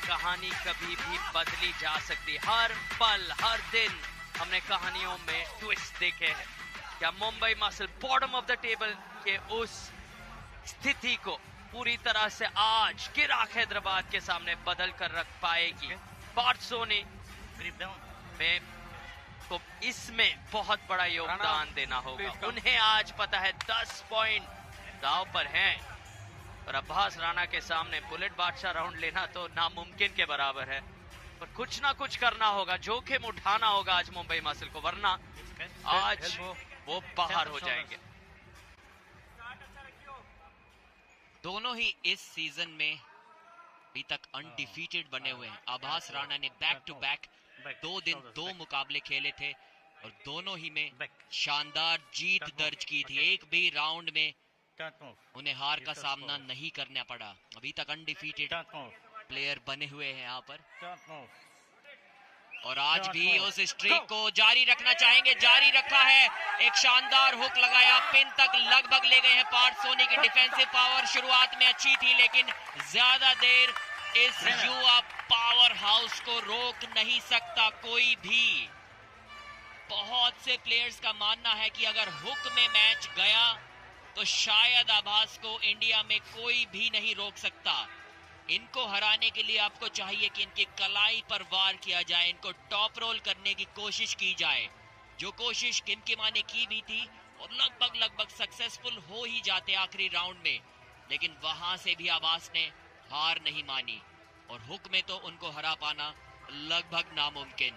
कहानी कभी भी बदली जा सकती। हर पल हर दिन हमने कहानियों में ट्विस्ट देखे हैं। क्या Mumbai muscle bottom of the table के उस स्थिति को पूरी तरह से आज किराक हैदराबाद के सामने बदल कर रख पाएगी? पार्थ सोनी में को इसमें बहुत बड़ा योगदान देना होगा। उन्हें आज पता है 10 पॉइंट दांव पर हैं और अब्बास राणा के सामने बुलेट बादशाह राउंड लेना तो नामुमकिन के बराबर है। पर कुछ ना कुछ करना होगा, जोखिम उठाना होगा आज मुंबई मसल को, वरना आज वो बाहर हो जाएंगे। दोनों ही इस सीजन में अभी तक अनडिफीटेड बने हुए हैं। आभास राणा ने बैक टू बैक 2 दिन 2 मुकाबले खेले थे और दोनों ही में शानदार जीत दर्ज की थी। एक भी राउंड में उन्हें हार का सामना नहीं करना पड़ा। अभी तक अनडिफीटेड प्लेयर बने हुए हैं यहाँ पर और आज भी उस स्ट्रीक को जारी रखना चाहेंगे। जारी रखा है, एक शानदार हुक लगाया, पिन तक लगभग ले गए हैं। पार्थ सोनी की डिफेंसिव पावर शुरुआत में अच्छी थी, लेकिन ज्यादा देर इस युवा पावर हाउस को रोक नहीं सकता कोई भी। बहुत से प्लेयर्स का मानना है कि अगर हुक में मैच गया तो शायद आभास को इंडिया में कोई भी नहीं रोक सकता। इनको हराने के लिए आपको चाहिए कि इनकी कलाई पर वार किया जाए, इनको टॉप रोल करने की कोशिश की जाए, जो कोशिश किमकिमा ने की भी थी और लगभग सक्सेसफुल हो ही जाते आखिरी राउंड में, लेकिन वहां से भी आवाज ने हार नहीं मानी और हुक में तो उनको हरा पाना लगभग नामुमकिन।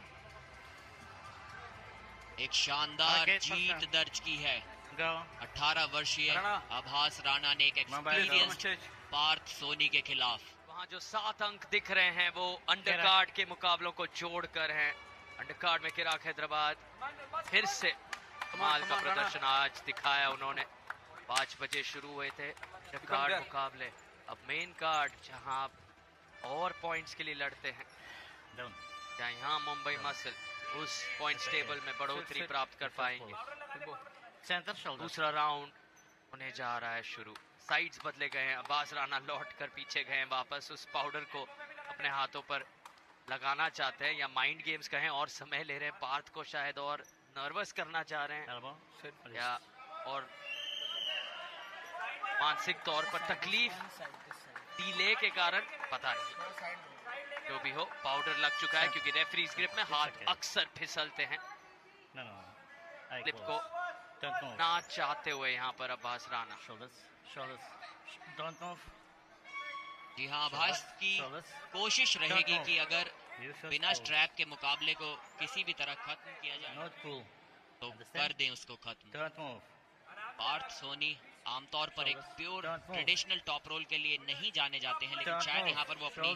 एक शानदार जीत दर्ज की है 18 वर्षीय आभास राणा ने, एक एक्सपीरियंस्ड पार्थ सोनी के खिलाफ। वहाँ जो 7 अंक दिख रहे हैं वो अंडरकार्ड के मुकाबलों को जोड़कर हैं। अंडरकार्ड में किराक हैदराबाद फिर से कमाल का प्रदर्शन आज दिखाया उन्होंने। 5 बजे शुरू हुए थे अंडरकार्ड मुकाबले, अब मेन कार्ड जहां आप और पॉइंट्स के लिए लड़ते हैं, जहां यहाँ मुंबई मसल उस पॉइंट्स टेबल में बढ़ोतरी प्राप्त कर पाएंगे। दूसरा राउंड होने जा रहा है शुरू। साइड्स बदले गए हैं, अब्बास राणा लौट कर पीछे गए हैं वापस, उस पाउडर को अपने हाथों पर लगाना चाहते हैं या माइंड गेम्स कहें और समय ले रहे हैं। पार्थ को शायद और नर्वस करना चाह रहे हैं या और मानसिक तौर पर तकलीफ डीले के कारण, पता नहीं। जो भी हो, पाउडर लग चुका है क्योंकि रेफरीज ग्रिप में हाथ अक्सर फिसलते हैं। क्लिप को ना चाहते हुए यहाँ पर अब्बास राणा। जी हाँ, आभास की कोशिश रहेगी कि अगर बिना स्ट्रैप के मुकाबले को किसी भी तरह खत्म किया जाए तो कर दें उसको खत्म। पार्थ सोनी आमतौर पर एक प्योर ट्रेडिशनल टॉप रोल के लिए नहीं जाने जाते हैं, लेकिन शायद यहाँ पर वो अपनी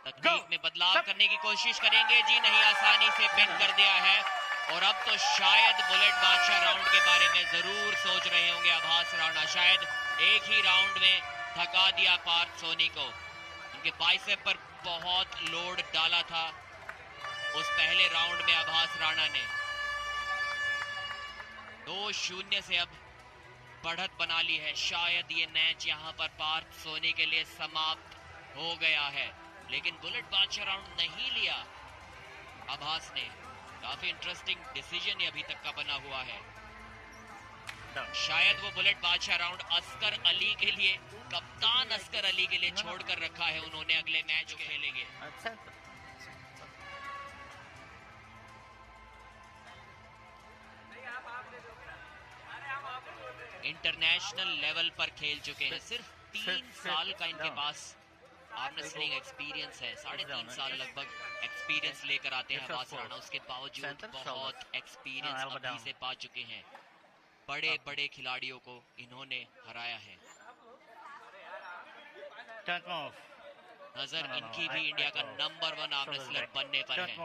तकनीक में बदलाव करने की कोशिश करेंगे। जी नहीं, आसानी से पिन कर दिया है और अब तो शायद बुलेट बादशाह राउंड के बारे में जरूर सोच रहे होंगे आभास राणा। शायद एक ही राउंड में थका दिया पार्थ सोनी को। उनके बाइसेप पर बहुत लोड डाला था उस पहले राउंड में आभास राणा ने। 2-0 से अब बढ़त बना ली है। शायद ये मैच यहाँ पर पार्थ सोनी के लिए समाप्त हो गया है, लेकिन बुलेट बादशाह राउंड नहीं लिया आभास ने। काफी इंटरेस्टिंग डिसीजन ये अभी तक का बना हुआ है। शायद वो बुलेट बादशाह राउंड अस्कर अली के लिए, कप्तान अस्कर अली के लिए छोड़कर रखा है उन्होंने, अगले मैच खेलेंगे। इंटरनेशनल लेवल पर खेल चुके हैं। सिर्फ 3 साल का इनके पास आर्म रेसलिंग एक्सपीरियंस है। 3.5 साल लगभग एक्सपीरियंस लेकर आते हैं आभास राणा। उसके बावजूद बहुत एक्सपीरियंस अभी से पा चुके हैं। बड़े बड़े खिलाड़ियों को इन्होंने हराया है। नजर इनकी भी इंडिया का नंबर 1 आर्म रेसलर बनने पर है।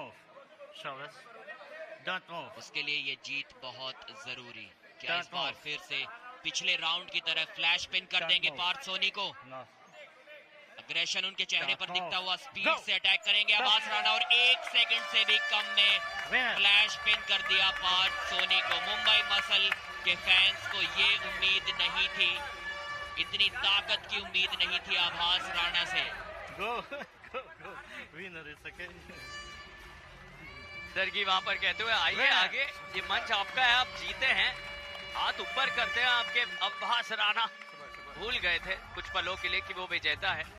उसके लिए ये जीत बहुत जरूरी। क्या इस बार फिर से पिछले राउंड की तरह फ्लैश पिन कर देंगे पार्थ सोनी को? अग्रेशन उनके चेहरे पर दिखता हुआ स्पीड से अटैक करेंगे आभास राणा और 1 सेकंड से भी कम में फ्लैश पिन कर दिया पार्थ सोनी को। मुंबई मसल के फैंस को ये उम्मीद नहीं थी, इतनी ताकत की उम्मीद नहीं थी आभास राणा से। Winner is second. सरगी वहां पर कहते हुए आइए आगे, ये मंच आपका है, आप जीते हैं, हाथ ऊपर करते हैं आपके। अब्बास राणा भूल गए थे कुछ पलों के लिए कि वो विजेता है।